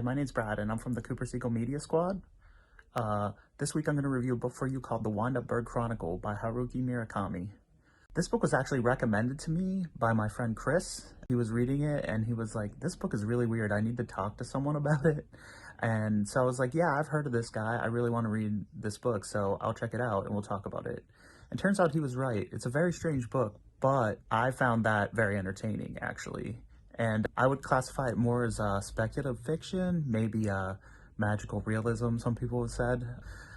my name's Brad, and I'm from the Cooper-Siegel Media Squad. This week I'm going to review a book for you called The Wind-Up Bird Chronicle by Haruki Murakami. This book was actually recommended to me by my friend Chris. He was reading it, and he was like, this book is really weird. I need to talk to someone about it. And so I was like, yeah, I've heard of this guy. I really want to read this book, so I'll check it out, and we'll talk about it. And turns out he was right. It's a very strange book, but I found that very entertaining, actually. And I would classify it more as speculative fiction, maybe magical realism, some people have said.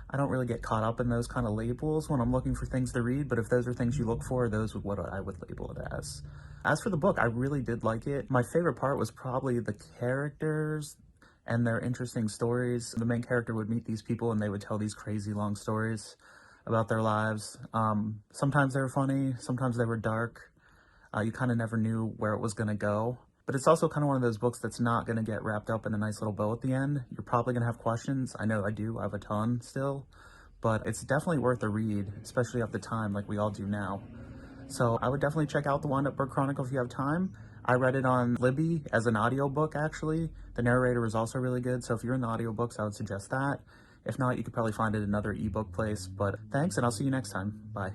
I don't really get caught up in those kind of labels when I'm looking for things to read, but if those are things you look for, those are what I would label it as. As for the book, I really did like it. My favorite part was probably the characters and their interesting stories. The main character would meet these people and they would tell these crazy long stories about their lives. Sometimes they were funny, sometimes they were dark. You kind of never knew where it was going to go. But it's also kind of one of those books that's not going to get wrapped up in a nice little bow at the end. You're probably going to have questions. I know I do. I have a ton still. But it's definitely worth a read, especially at the time like we all do now. So I would definitely check out The Wind-Up Bird Chronicle if you have time. I read it on Libby as an audiobook, actually. The narrator was also really good. So if you're in the audiobooks, I would suggest that. If not, you could probably find it in another ebook place. But thanks, and I'll see you next time. Bye.